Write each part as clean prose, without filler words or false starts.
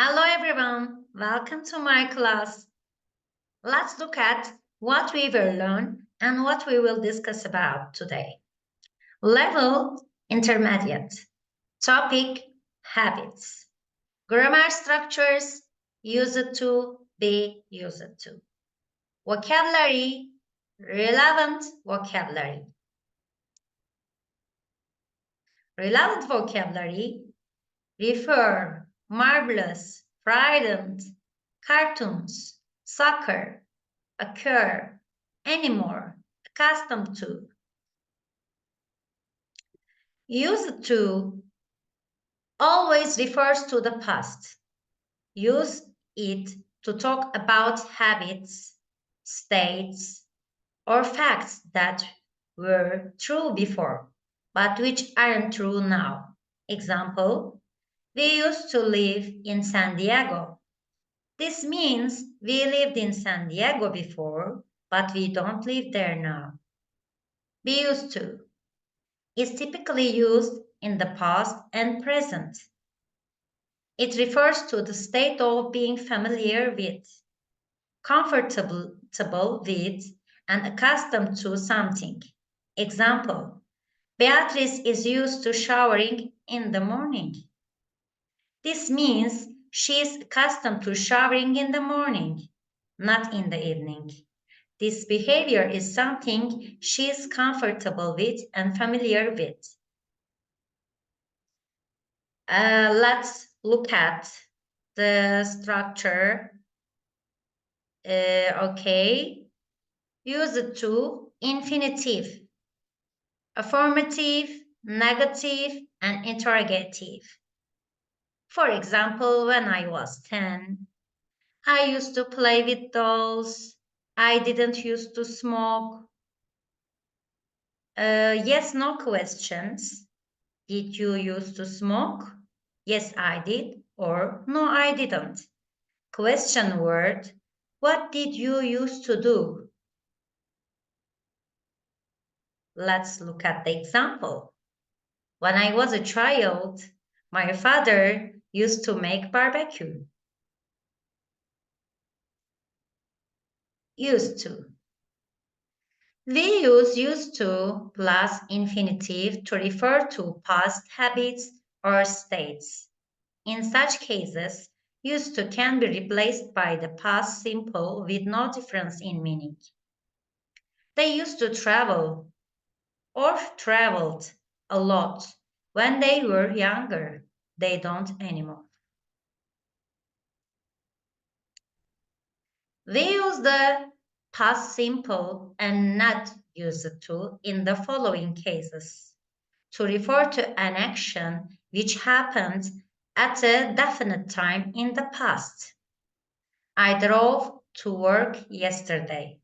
Hello everyone, welcome to my class. Let's look at what we will learn and what we will discuss about today. Level intermediate. Topic habits. Grammar structures used to, be used to. Vocabulary, relevant vocabulary. Relevant vocabulary, refer, marvelous, frightened, cartoons, soccer, occur, anymore, accustomed to. Used to always refers to the past. Use it to talk about habits, states, or facts that were true before, but which aren't true now. Example, we used to live in San Diego. This means we lived in San Diego before, but we don't live there now. We used to is typically used in the past and present. It refers to the state of being familiar with, comfortable with, and accustomed to something. Example, Beatrice is used to showering in the morning. This means she is accustomed to showering in the morning, not in the evening. This behavior is something she is comfortable with and familiar with. Let's look at the structure. Okay. Use it to infinitive, affirmative, negative, and interrogative. For example, when I was 10, I used to play with dolls. I didn't used to smoke. Yes, no questions. Did you used to smoke? Yes, I did. Or no, I didn't. Question word, what did you used to do? Let's look at the example. When I was a child, my father used to make barbecue. Used to. We use used to plus infinitive to refer to past habits or states. In such cases, used to can be replaced by the past simple with no difference in meaning. They used to travel or traveled a lot when they were younger. They don't anymore. We use the past simple and not used to in the following cases to refer to an action which happened at a definite time in the past. I drove to work yesterday.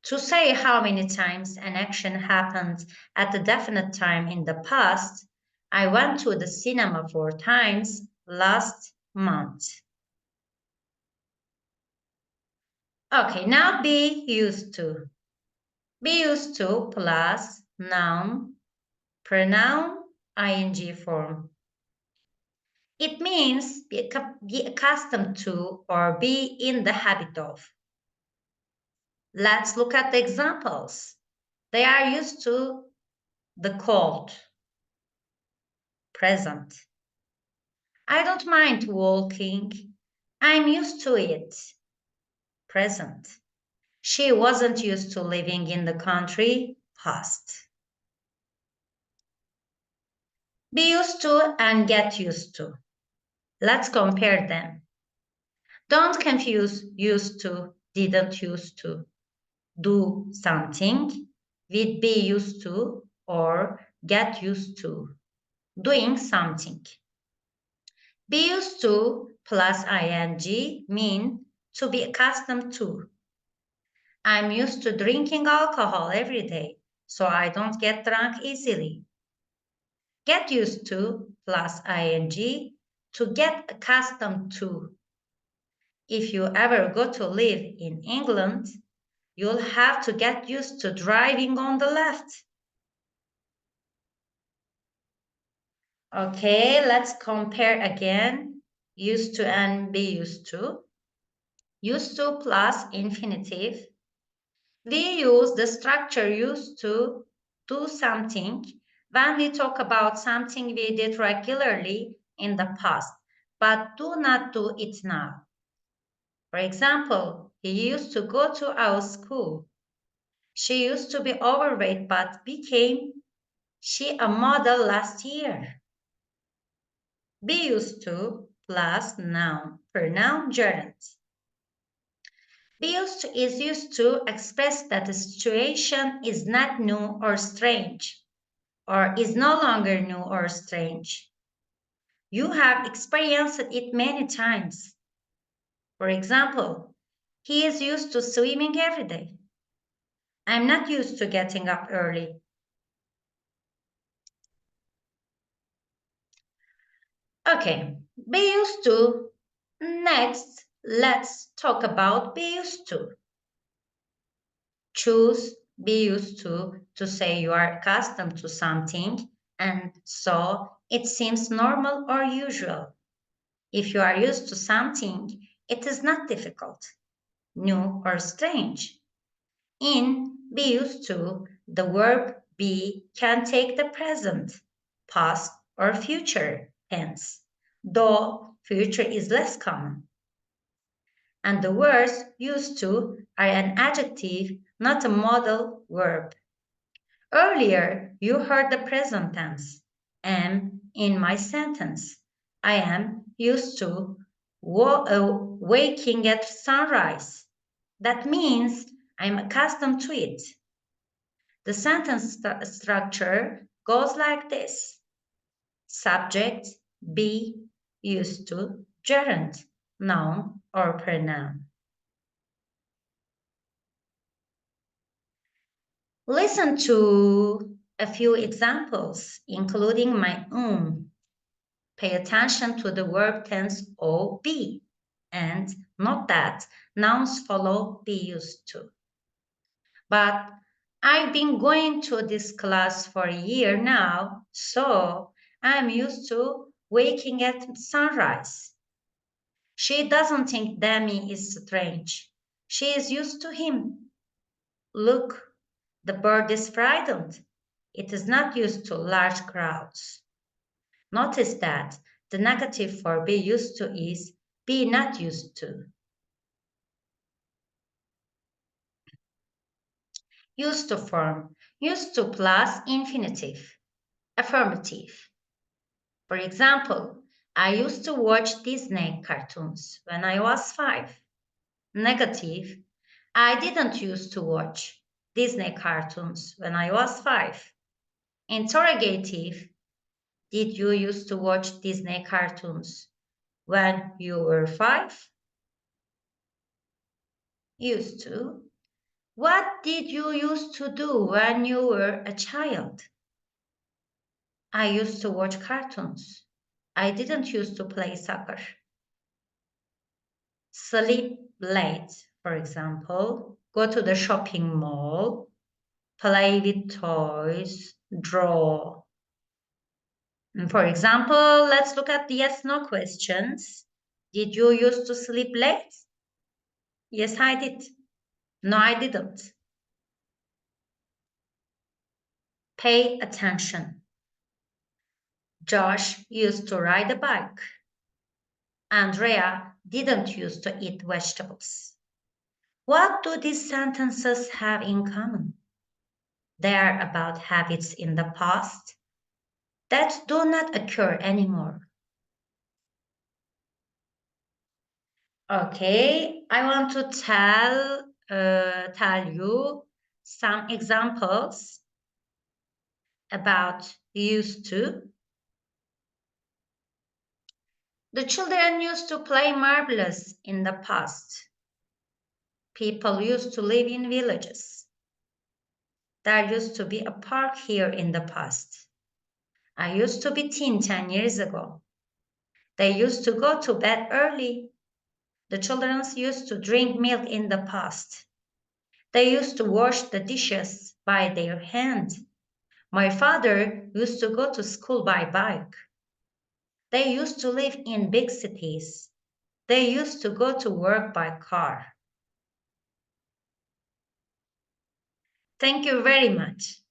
To say how many times an action happened at a definite time in the past, I went to the cinema 4 times last month. Okay, now be used to. Be used to plus noun, pronoun, ing form. It means be accustomed to or be in the habit of. Let's look at the examples. They are used to the cold, present. I don't mind walking. I'm used to it, present. She wasn't used to living in the country, past. Be used to and get used to. Let's compare them. Don't confuse used to, didn't used to do something with be used to or get used to doing something. Be used to plus ing mean to be accustomed to. I'm used to drinking alcohol every day, so I don't get drunk easily. Get used to plus ing to get accustomed to. If you ever go to live in England, you'll have to get used to driving on the left. Okay, let's compare again. used to and be used to plus infinitive. We use the structure used to do something when we talk about something we did regularly in the past, but do not do it now. For example, he used to go to our school. She used to be overweight but became she a model last year. Be used to plus noun, pronoun gerund. Be used to is used to express that the situation is not new or strange, or is no longer new or strange. You have experienced it many times. For example, he is used to swimming every day. I'm not used to getting up early. Okay, be used to. Next, let's talk about be used to. Choose be used to say you are accustomed to something and so it seems normal or usual. If you are used to something, it is not difficult, new, or strange. In be used to, the verb be can take the present, past, or future tense, though future is less common. And the words used to are an adjective, not a modal verb. Earlier, you heard the present tense, am in my sentence. I am used to waking at sunrise. That means I'm accustomed to it. The sentence structure goes like this: subject, be, used to, gerund, noun or pronoun. Listen to a few examples, including my own. Pay attention to the verb tense o be, and note that nouns follow be used to. But I've been going to this class for a year now, so I'm used to waking at sunrise. She doesn't think Demi is strange. She is used to him. Look, the bird is frightened. It is not used to large crowds. Notice that the negative for be used to is be not used to. Used to form. Used to plus infinitive. Affirmative. For example, I used to watch Disney cartoons when I was 5. Negative. I didn't used to watch Disney cartoons when I was 5. Interrogative. Did you used to watch Disney cartoons when you were 5? Used to. What did you used to do when you were a child? I used to watch cartoons. I didn't used to play soccer. Sleep late, for example, go to the shopping mall, play with toys, draw. And for example, let's look at the yes/no questions. Did you used to sleep late? Yes, I did. No, I didn't. Pay attention. Josh used to ride a bike. Andrea didn't used to eat vegetables. What do these sentences have in common? They are about habits in the past that do not occur anymore. Okay, I want to tell you some examples about used to. The children used to play marbles in the past. People used to live in villages. There used to be a park here in the past. I used to be teen 10 years ago. They used to go to bed early. The children used to drink milk in the past. They used to wash the dishes by their hand. My father used to go to school by bike. They used to live in big cities. They used to go to work by car. Thank you very much.